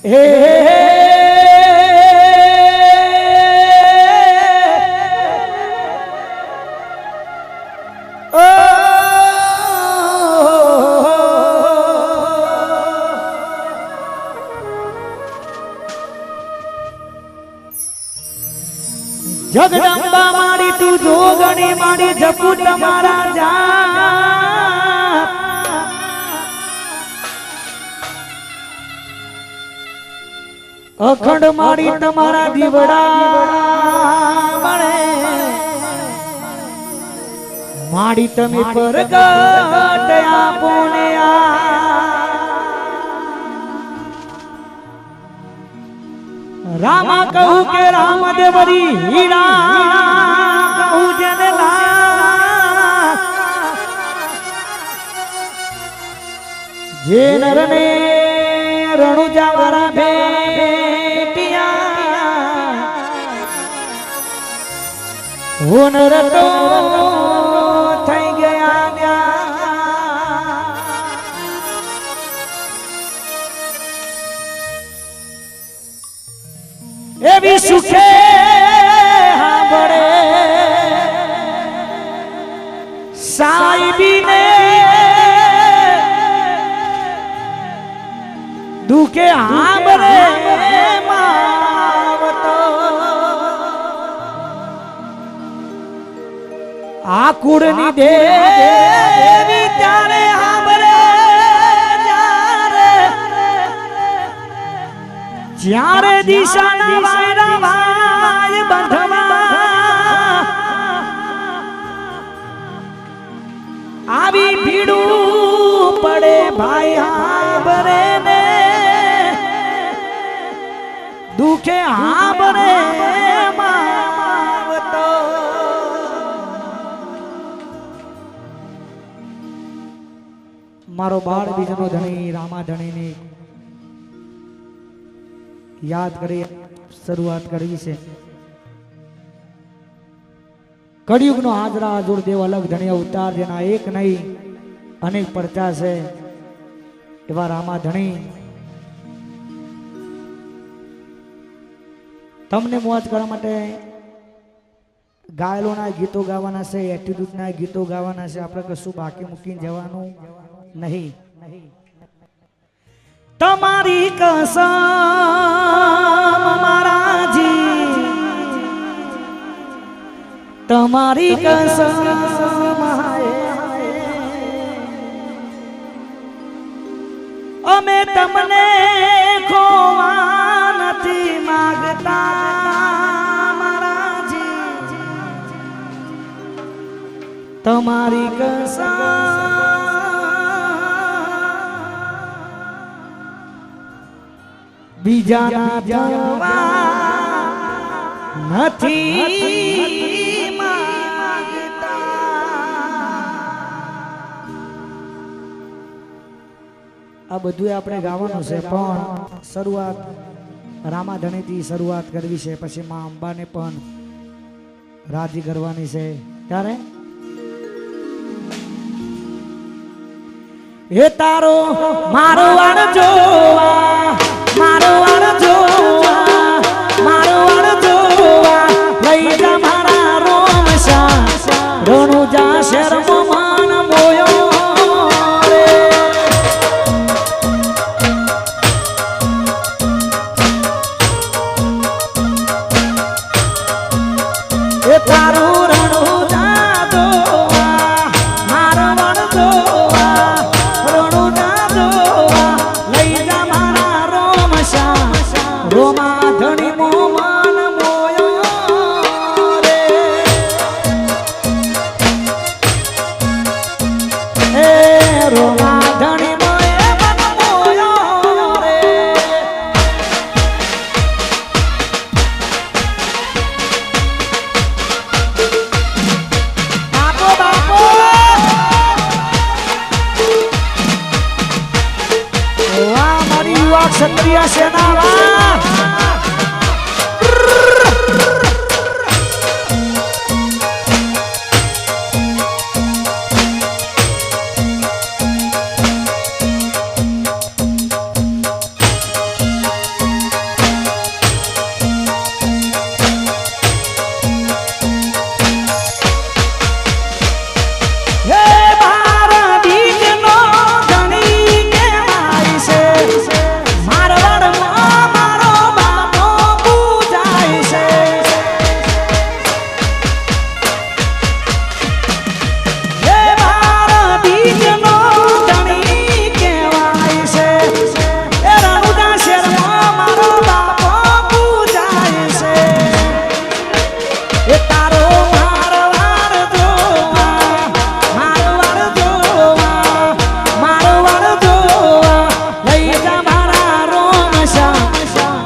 હે જગદંબા મારી તું જોગણી મારી જપુ તમારા જા અખંડ મારી તમારા દીવડા મળે મારી તમે પરગટ આપો ને રામા કહું કે રામદેવરી હીરા કહું જેને જે નરને રણુજા વરા ભેટિયા હું નર તો થઈ ગયા એવી સુખે હાંભળે સાઈબીને દુખે હાંભળે માવતો આકુળની દેવી ત્યારે હાંભળે જ્યારે દિશાના વાયરા વાય બંધવા આવી ભીડું પડે ભાઈ હાંભળે ને દુખે હાંભળે માવતો મારો બાળ બીજનો ધણી રામા ધણીની યાદ કરી શરૂઆત કરવી છે કળિયુગનો હાજરા હજુર દેવ અલગ ધણી અવતાર જેના એક નહીં અનેક પરચા છે એવા રામા ધણી તમને મોજ કરવા માટે ગાયલોના ગીતો ગાવાના છે એટીટ્યુડના ગીતો ગાવાના છે આપણે કશું બાકી મૂકીને જવાનું નહીં તમારી કસમ મારાજી તમારી કસમ અમે તમને ખોવા નથી માંગતા મારાજી તમારી કસમ બીજાના જવા નથી માંગતા આ બધું આપણે ગાવાનું છે પણ શરૂઆત રામા ધણીથી શરૂઆત કરવી છે પછી માં અંબાને પણ રાજી કરવાની છે ત્યારે એ તારો મારો વાળ જોવા મારો વાળ જોવા મારો વાળ જોવા લઈ જા મારા રોમશા રણુજા શર્મમાન મોયો રે એ તારું રણુજા જોવા મારો વાળ જોવા રણુજા જોવા લઈ જા મારા રોમા ધણી મોમાન મોયો રે એ રોમા ધણી મોયે મન મોયો રે બાપો બાપો વાહ મારી યુવા ક્ષત્રિય સેના વાહ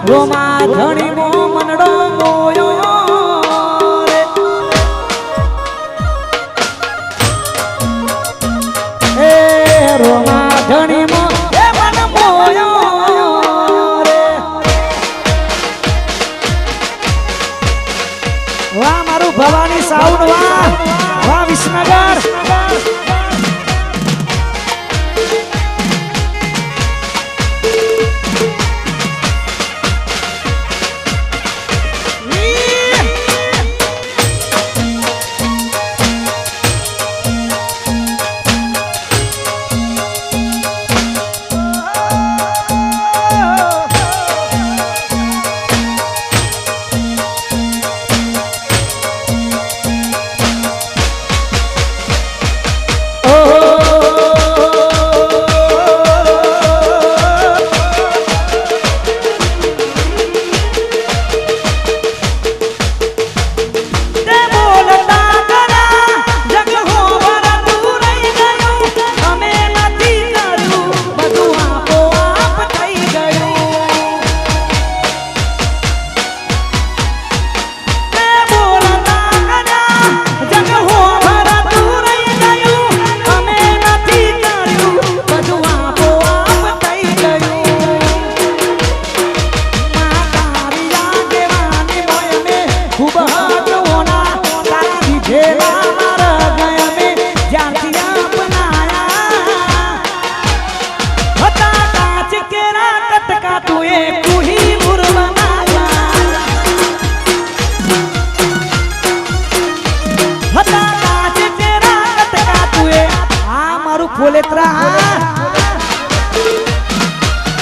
રોમા ધણી મો મનડો મોયો રે એ રોમા ધણી મો એ મન મોયો રે વાહ મારું ભવાની સાઉન્ડ વાહ વાહ વિસનગર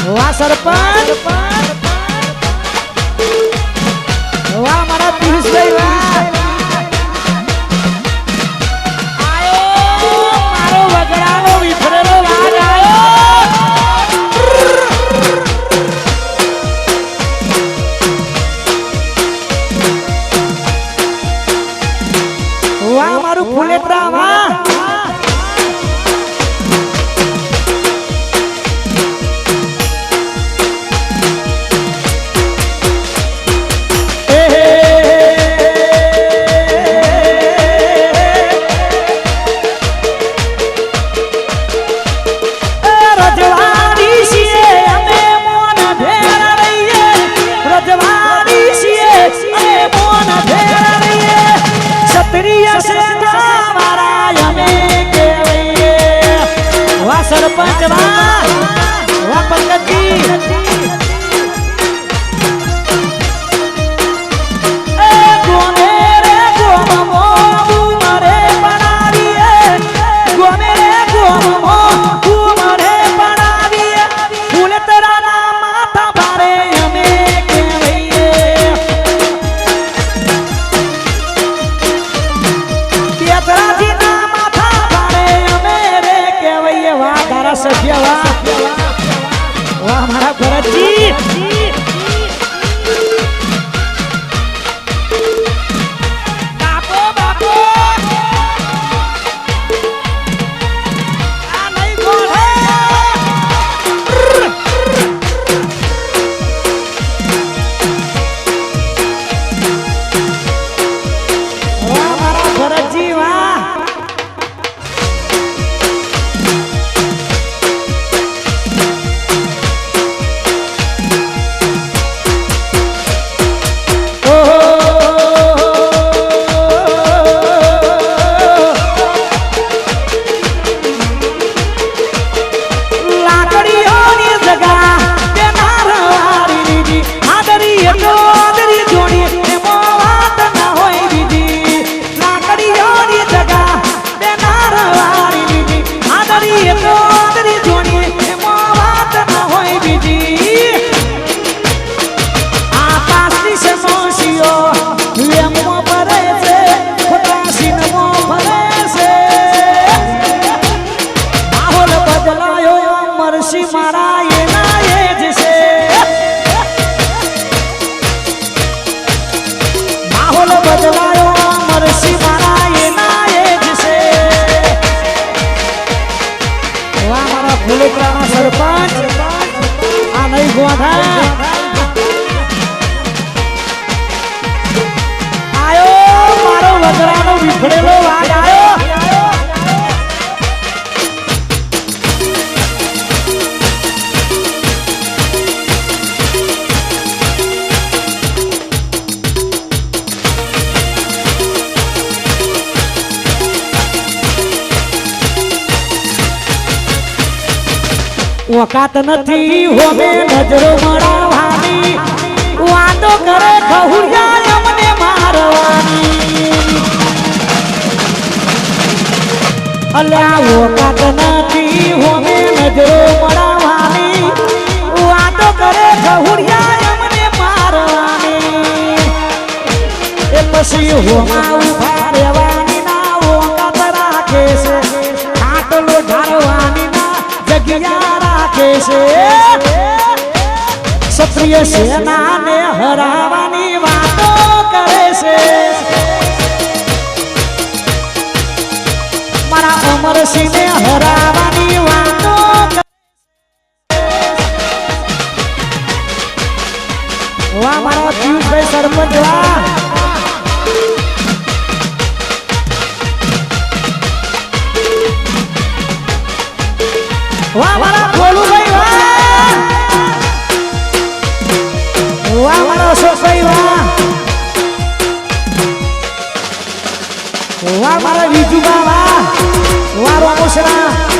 વાહ સરપંચ વાહ મારા પિયુષભાઈ વાહ આયો મારો વગડાનો વિફરેલો વાગ આયો વાહ મારું ફુલેત્રા વાહ सरपंच वाह वाह पंकज जी ए गोमे रे गोमो गुमरे बनाविए गोमे रे गोमो गुमरे बनाविए फूल तेरा नाम माथा भारे हमें केवैये तेरा जी नाम माथा भारे हमें रे केवैये वाह धारा सभ्य वाह वाह हमारा भरत जी बापो बापो आ नहीं बोले वाह हमारा भरत जी वाह ઉખડેલો વાગ આવ્યો વકાત નથી હોમે નજરો મળવાની વાતો કરે ખહુરિયા મને મારવાની અલ્યા વકાત નથી હોમે નજરો મળવાની વાતો કરે ખહુરિયા મને મારવાની એ પછી હોમા ઉભા રહેવાની ના વકાત રાખે છે આટલો ઢાળવાની ના જગ્યા ક્ષત્રિય સેનાને હરાવવાની વાતો કરે છે મારા અમરસિંહને હરાવવાની વાતો વાહ મારા પિયુષભાઈ સરપંચ વાહ વાહ મારા ભોલુભાઈ વાહ મારો અશોકભાઈ વાહ મારા વિજુબા વાહ રોમોસરા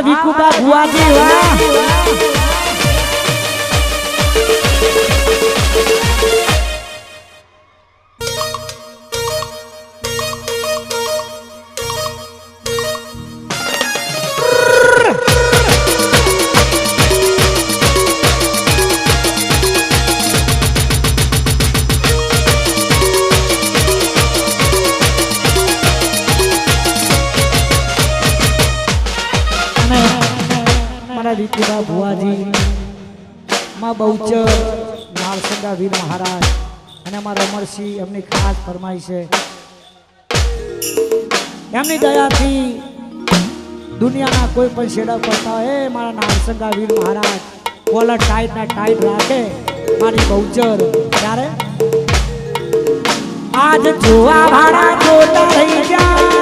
વિકુબા ભુવાજી વાહ વિકુબા ભુવાજી માં બહુચર નારસંગા વીર મહારાજ અને અમારા અમરસિંહ એમની ખાસ ફરમાઈ છે એમની દયાથી દુનિયાના કોઈ પણ છેડા પડતા હોય મારા નારસંગા વીર મહારાજ કોલર ટાઈટ ના ટાઈટ રાખે મારી બહુચર ત્યારે આજ જોવા ભાડા જોતા રહી ગયા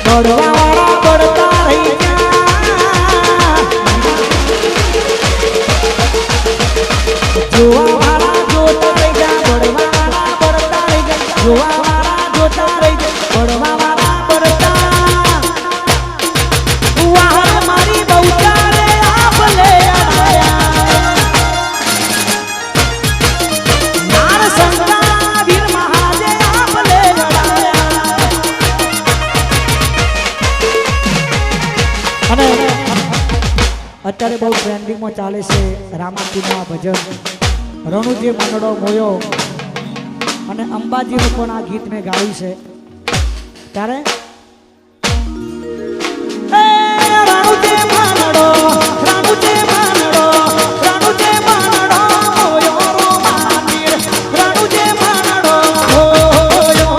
બડવા વાળા બડતા રહી ગયા જોવા વાળા જોતા રહી ગયા બડવા વાળા બડતા રહી ગયા જોવા વાળા જોતા રહી ગયા બડવા વાળા બડતા વાહ મારી બહુચારે આપલે આયા નારસંગા વીર મહાજે આપલે અને અત્યારે બહુ ટ્રેન્ડિંગમાં ચાલે છે રામાપીરનું આ ભજન રણુજી મંડળો મોયો અને અંબાજીનું પણ આ ગીત મેં ગાયું છે ત્યારે રણુજી મંડળો રણુજી મંડળો રણુજી મંડળો મોયો રામાપીર રણુજી મંડળો મોયો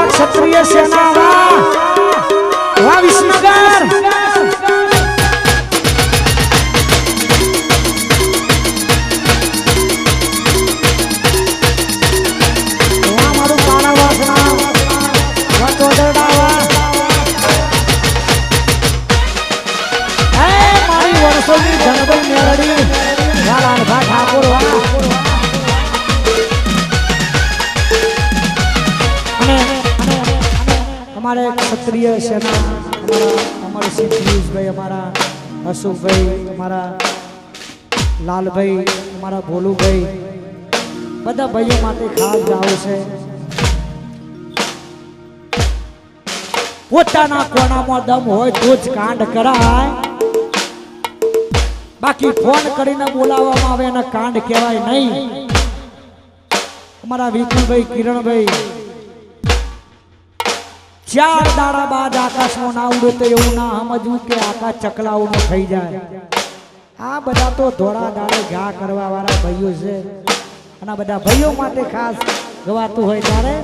ક્ષત્રિય સેના વાહ વિસનગર મારું પાણા વાસણા મારી વર્ષોની જનબલ મેળડી લાલભા ઠાકોર हमारे क्षत्रिय सेना हमारे शीतलीश भाई हमारा अशोक भाई हमारा लाल भाई हमारा भोलू भाई बदा भाइयों माटे खास जाओ से पोताना कोणाમાં દમ હોય તો જ કાંડ કરાય બાકી ફોન કરીને બોલાવવામાં આવે અને કાંડ કહેવાય નહીં हमारा विपुल भाई किरण भाई चार दाड़ा बाद आकाश में ना उड़े तो एवं ना समझू के आकाश चकलाऊ में थई जाए आ बधा तो धोड़ा दाड़े घा करवा वाला भाईओ छे अने बधा भाईओ माटे खास गवातुं होय त्यारे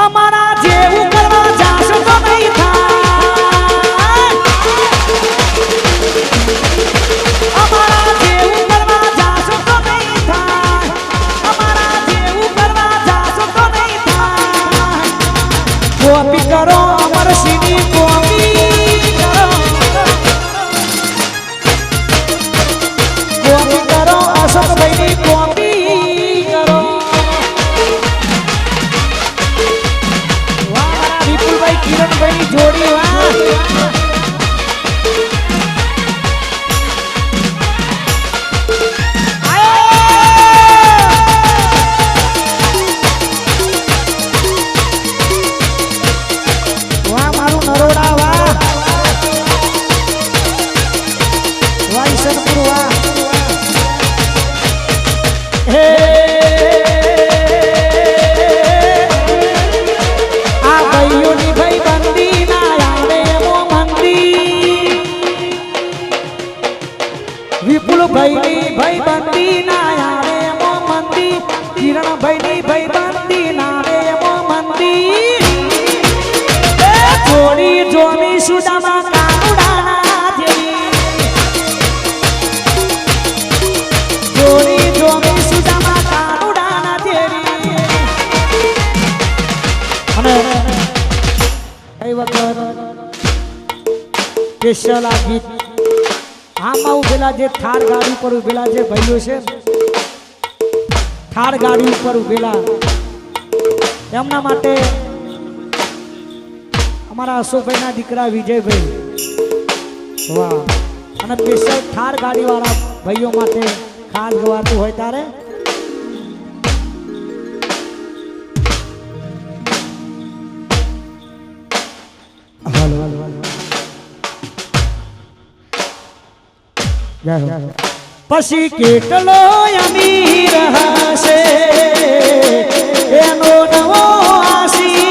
अमारा जेवुं करवा जाशो तो नहीं थाय अमारा जेवुं करवा जाशो तो नहीं थाय अमारा जेवुं करवा जाशो तो नहीं कॉपी करो अमर सिंह कॉपी करो अशोक भाई की कॉपी करो वाह विपुल भाई किरण भाई की जोड़ी वाह विपुल भाई भाई बंदी ना यारे मो मंदी किरण भाई भाई बंदी ना रे मो मंदी जोड़ी जोमी सुदामा कानुडाना देवी जोड़ी जोमी सुदामा कानुडाना देवी અને કઈ વખત સ્પેશિયલ આ ગીત આમાં ઉભેલા જે થાર ગાડી પર ઉભેલા જે ભાઈઓ છે થાર ગાડી ઉપર ઉભેલા એમના માટે અમારા અશોકભાઈના દીકરા વિજયભાઈ વાહ અને સ્પેશિયલ થાર ગાડી વાળા ભાઈઓ માટે ખાસ ગવાતું હોય તારે પછી કેટલો અમીર હશે એનો નવો આશી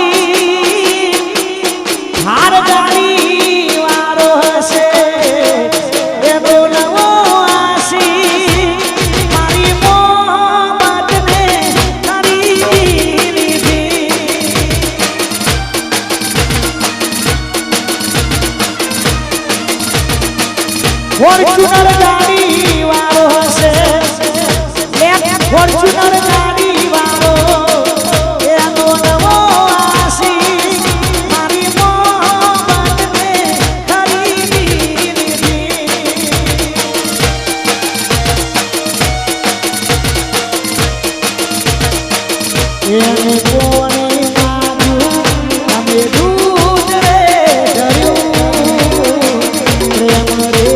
હાર ગાડી વાળો હશે એનો નવો આશી મારી મોહમ્મદને ખરીદી લીધી ફોર્ચ્યુનર ગાડી વાળો હશે ફોર્ચ્યુનર ગાડી વાળો એનો નવો આશી મારી મોહમ્મદને ખરીદી લીધી એને કોને માગ્યું અમે દૂધ રે ધર્યું પ્રેમ રે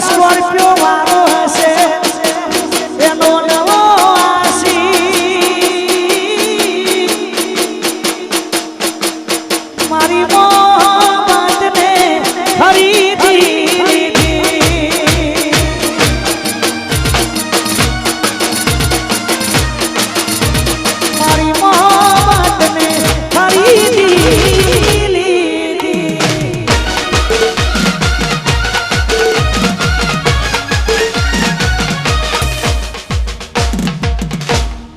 સ્કોર્પિયો વાળો હશે એનો નવો આશી મારી મોહમ્મદને ખરીદી લીધી મારી મોહમ્મદને ખરીદી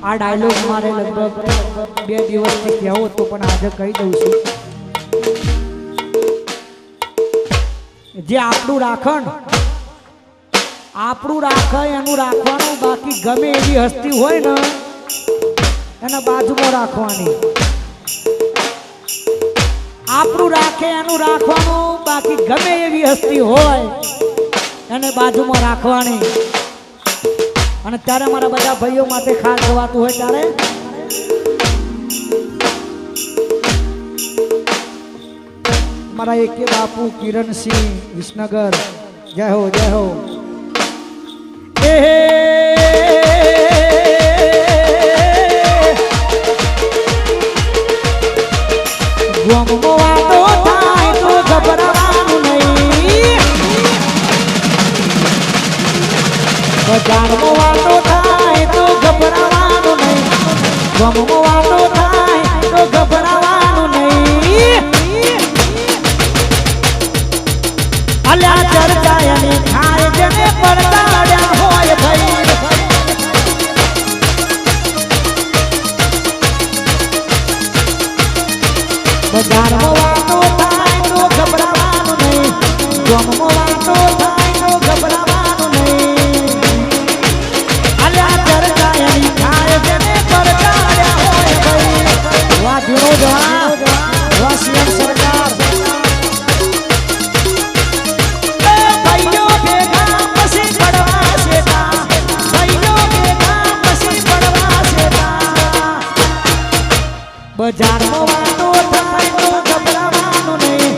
આ ડાયલોગ મારે લગભગ 2 દિવસથી કહેવો હતો પણ આજે કહી દઉં છું જે આપણું રાખણ આપણું રાખે એનું રાખવાનું બાકી ગમે એવી હસ્તી હોય ને એના બાજુમાં રાખવાની આપણું રાખે એનું રાખવાનું બાકી ગમે એવી હસ્તી હોય એને બાજુમાં રાખવાની અને ત્યારે મારા બધા ભાઈઓ માટે ખાસ ગવાતું હોય ત્યારે મારા એકે બાપુ કિરણસિંહ વિસનગર જય હો જય હો ગમો વાતો થાય તો ગભરાવાનું નહીં બજારમાં વાતો થાય તો ગભરાવાનું નહીં ગમો વાતો થાય તો ગભરાવાનું નહીં અલ્યા ચર્ચા એની થાય જેને પડતાડ્યા હોય ભાઈ બજારમાં વાતો થાય તો ગભરાવાનું નહીં ગમો વાતો થાય તો ગભરાવાનું નહીં અલ્યા ચર્ચા એની થાય જેને પડતાડ્યા હોય ભાઈ વાહ ધીરો જવા વાહ સીએમ સરકાર બજારમાં વાતો થાય તો ગભરાવાનું નહીં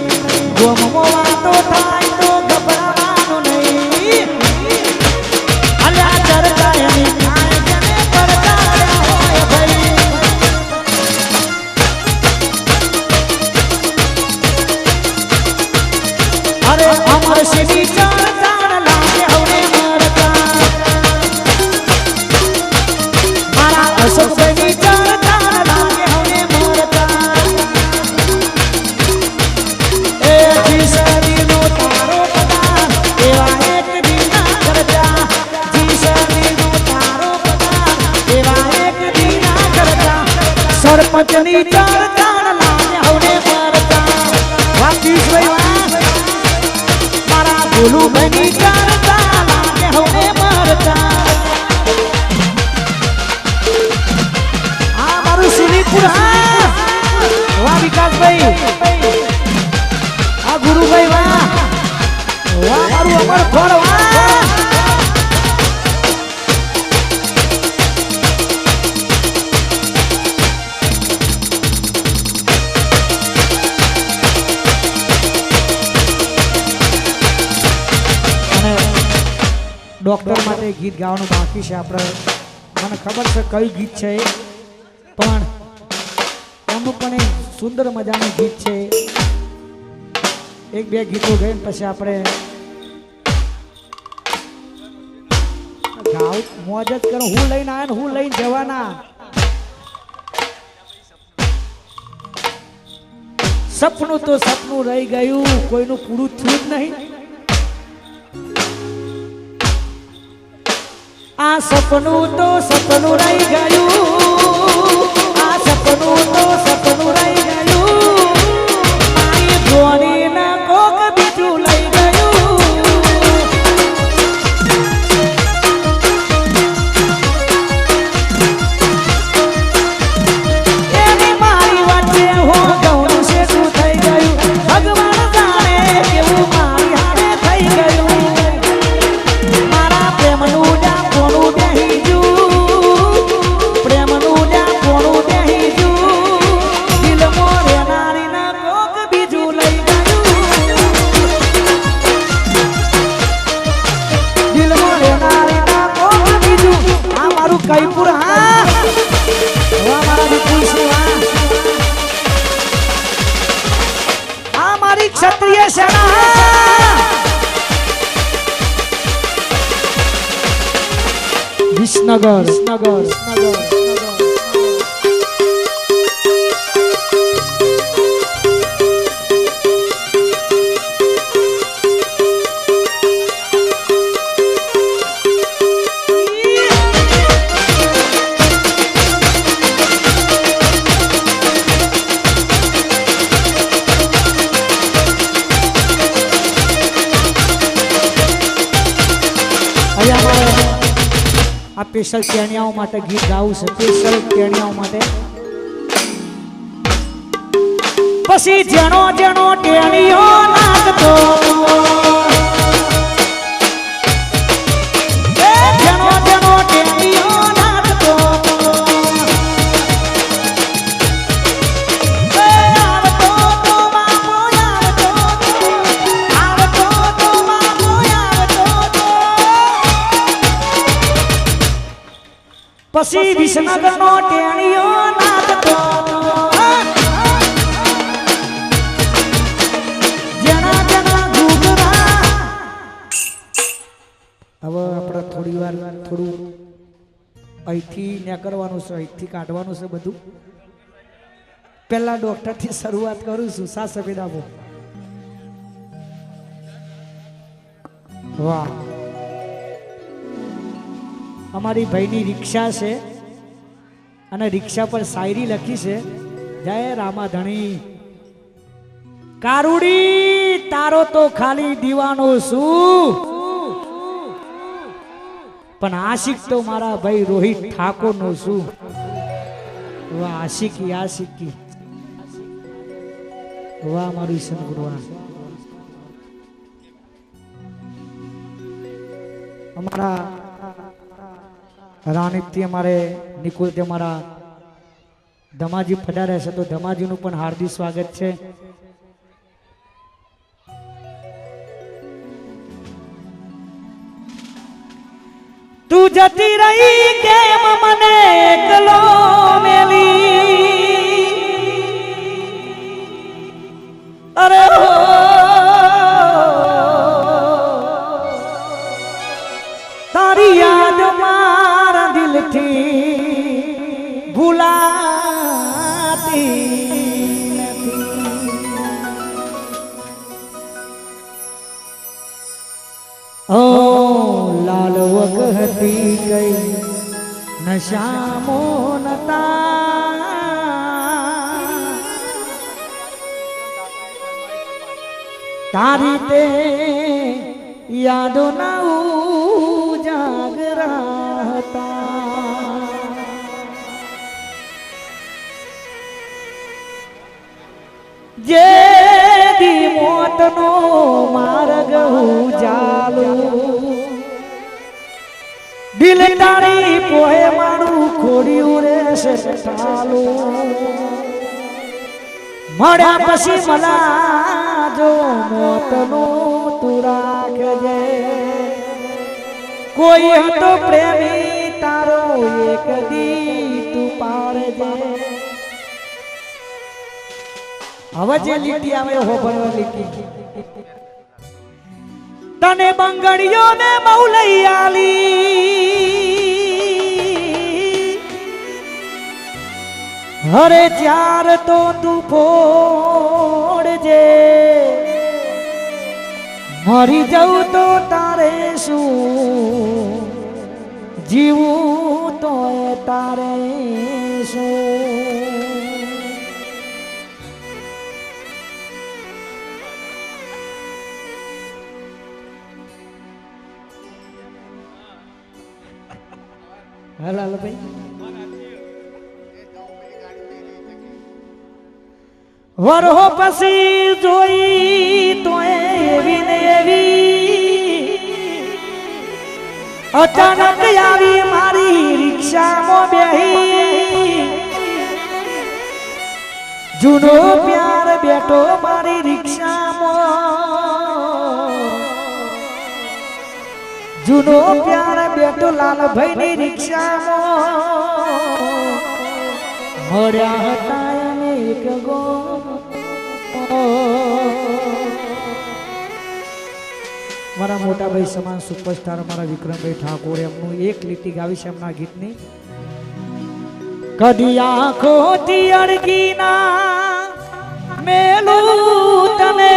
ગોમમાં વાતો થાય તો ગભરાવાનું નહીં અલ્યા ચર્ચા એની થાય જેને પડતાડ્યા હોય ભાઈ અરે અમર સિંહની ચર્ચા લાગે હવે મરતા મારા અશોકભાઈની ચર્ચા સરપંચની ચર્ચા લાગે હવે મરતા વાપીસ ભાઈ મારા ભોલુભાઈની ચર્ચા લાગે ડોક્ટર માટે ગીત ગાવાનું બાકી છે આપણે મને ખબર છે કયું ગીત છે પણ એમનું પણ એક સુંદર મજાનું ગીત છે એક બે ગીતો ગઈને પછી આપણે ગાવ મોજ જ કરો હું લઈને આવ્યા ને હું લઈને જવાના સપનું તો સપનું રહી ગયું કોઈનું પૂરું થયું જ નહીં આ સપનું તો સપનું રહી ગયું આ સપનું તો સપનું રહી ગયું મારી જોડીના કોક બીજું લઈ કઈપુર હા મારા વિપુલ સિંહ આ મારી ક્ષત્રિય સેના વિસનગર આ સ્પેશિયલ કેણિયાઓ માટે ગીત ગાવું છે સ્પેશિયલ કેણિયાઓ માટે પછી જેનો જેનો ટેણીયો નાચતો જેનો જેનો ટેણીયો નાચતો આવતો તો બાપો આવતો તો બાપો આવતો પછી વિસનગરનો ટેણીયો નાચતો જેના જેના ઘૂઘરા હવે આપણે થોડી વાર થોડું અહીંથી નીકળવાનું છે અહીંથી કાઢવાનું છે બધું પહેલા ડોક્ટરથી શરૂઆત કરું છું સા સફેદ આપો વાહ અમારી ભાઈની રિક્ષા છે અને રિક્ષા પર શાયરી લખી છે જય રામાધણી કારુડી તારો તો ખાલી દીવાનો છું પણ આશિક તો મારા ભાઈ રોહિત ઠાકોર નો છું વાહ આશિકી આશિકી વાહ મારું સદગુરુ અમારા રાણીથી અમારે નિકુલથી અમારા ધમાજી પધાર્યા છે તો ધમાજીનું પણ હાર્દિક સ્વાગત છે તું જતી રહી કેમ મને એકલો મેલી અરે તારી યાદમાં ભૂલાતી નથી ઓ લાલ વખતી ગઈ નશામો નતા તારી તે યાદો ના ઉજાગરા હતા જે દી મોતનો માર્ગ ઉજાલો દિલ તારી પોહે મારું ખોડ્યું રે સાલો મળ્યા પછી મલા જો મોતનો તું રાખજે કોઈ હતો પ્રેમી તારો એક દી તું પાડજે હવે જે લીટી આવે હો ભરવા લીટી તને બંગડીઓ ને બહુ લઈ આલી હરે ચાર તો તું ફોડજે મરી જવું તો તારે શું જીવું તો તારે શું હાલ ભાઈ વરહો પછી જોઈ તો એવી ને એવી અચાનક આવી મારી રિક્ષામાં બેહી જૂનો પ્યાર બેઠો મારી રિક્ષામાં જૂનો પ્યાર બેઠો લાલભાઈ ની રિક્ષામાં મળ્યા હતા એને એક ગો મારા મોટા ભાઈ સમાન સુપરસ્ટાર મારા વિક્રમભાઈ ઠાકોર એમનું એક લીટી ગાવી છે એમના ગીતની કદી આંખોથી અડકી ના મેલું તને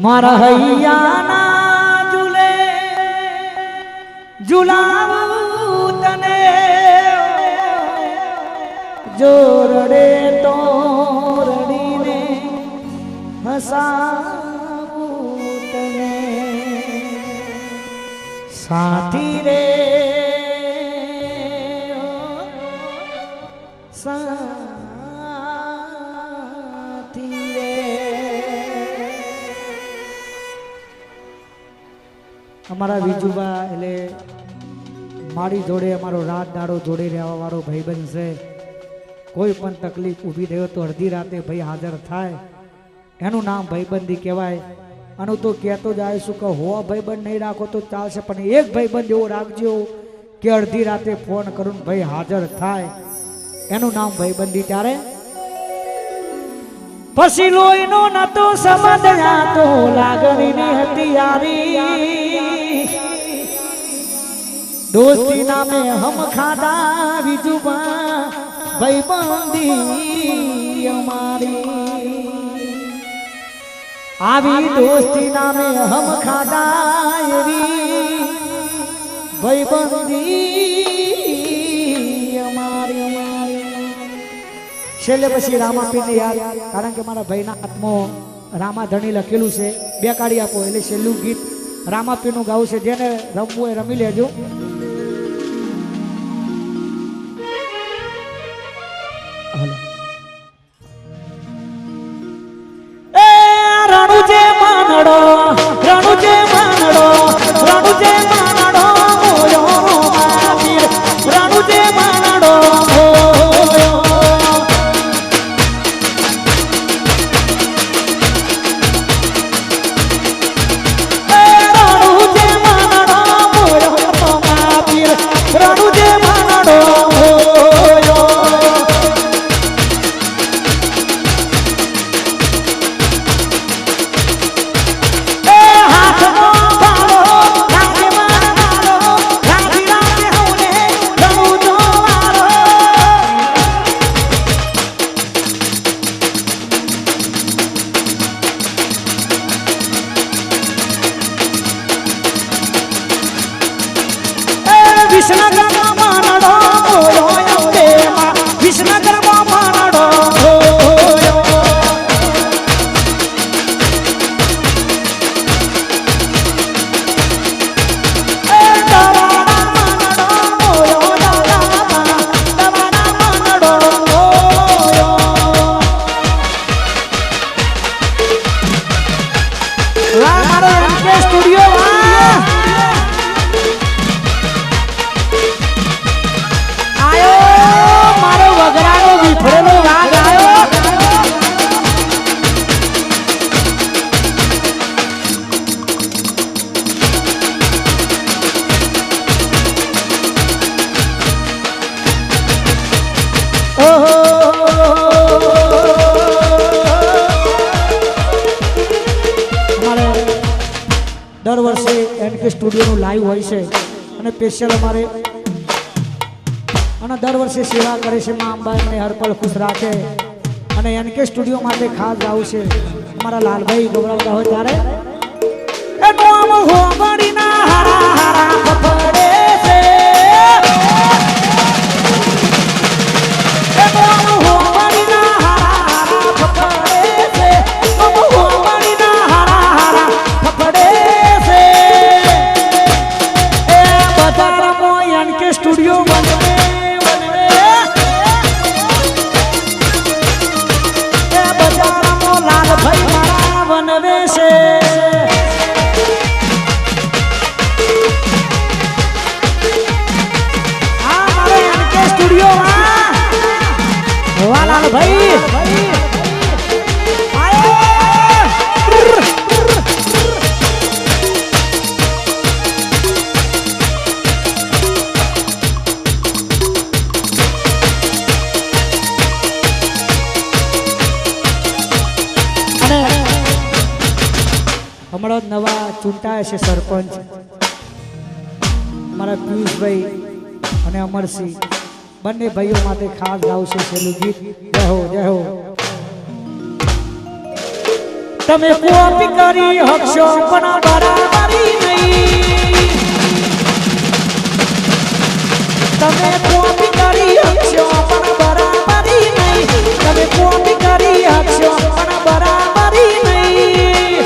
મારા હૈયાના ઝૂલે ઝુલાવું તને જોરડે તો રડીને હસાવું તને સાથી રે સાથી રે અમારા વિજુબા એટલે મારી જોડે અમારો રાત દાડો જોડે રહેવા વાળો ભાઈબંધ છે કોઈ પણ તકલીફ ઊભી થયો તો અડધી રાતે ભાઈ હાજર થાય એનું નામ ભાઈબંધી કહેવાય અને તો કહેતો જ આવીશું કે હો ભાઈબંધ નહીં રાખો તો ચાલશે પણ એક ભાઈબંધ એવો રાખજો કે અડધી રાતે ફોન કરું ભાઈ હાજર થાય એનું નામ ભાઈબંધી ત્યારે પછી લોહીનો નતો સમજ્યા તો લાગણીની હતી યારી દોસ્તી નામે હમ ખાધા વિજુબા ભાઈબંધી અમારી આવી દોસ્તી નામે હમ ખાધા એવી ભાઈબંધી અમારી છેલ્લે પછી રામાપીરને યાદ કારણ કે મારા ભાઈના હાથમાં રામાધણી લખેલું છે બે કાઢી આપો એટલે છેલ્લું ગીત રામાપીરનું ગાવું છે જેને રમવું એ રમી લેજો રણુજે માનડો રણુજે માનડો રણુજે માનડો રણુજે માનડો એનકે સ્ટુડિયોનું લાઈવ હોય છે અને સ્પેશિયલ અમારે અને દર વર્ષે સેવા કરે છે માં અંબાને હરપળ ખુશ રાખે અને એનકે સ્ટુડિયો માટે ખાસ ગાવું છે અમારા લાલભાઈ ગૌરવતા હોય ત્યારે એ નોમ હોમડીના હારા હારા ફફડે છે એ નોમ હોમડીના હારા હારા ફફડે છે નોમ હોમડીના હારા હારા ફફડે છે એ બજારમો એનકે સ્ટુડિયો બનવે એ બજારમો લાલભાઈ મારા બનવે છે ભાઈ હમણાં નવા ચૂંટાયા છે સરપંચ અમારા પિયુષભાઈ અને અમરસિંહ બંને ભાઈઓ માટે ખાસ ગાવશે છેલ્લું ગીત જય હો જય હો તમે કોપી કરી હકશો પણ બરાબરી નહીં તમે કોપી કરી હકશો પણ બરાબરી નહીં તમે કોપી કરી હકશો પણ બરાબરી નહીં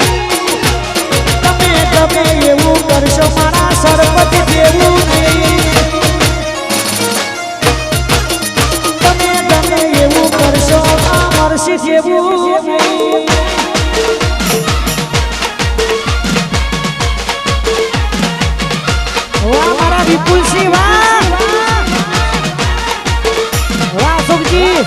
તમે ગમે એવું કરશો મારા સરપંચ જેવું નહીં જેવું મારા વિપુલસિંહ વાહ સુખજી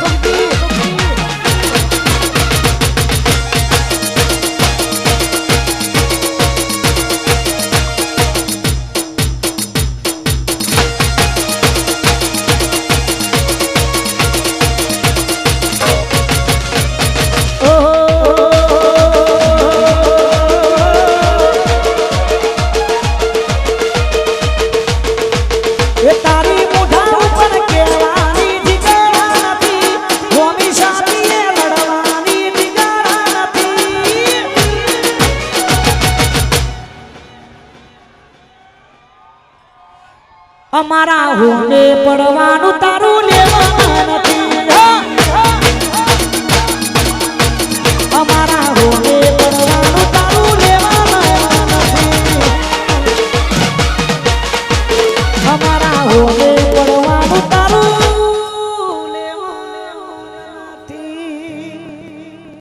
અમારા હોમે પડવાનું તારું લેવાનું નથી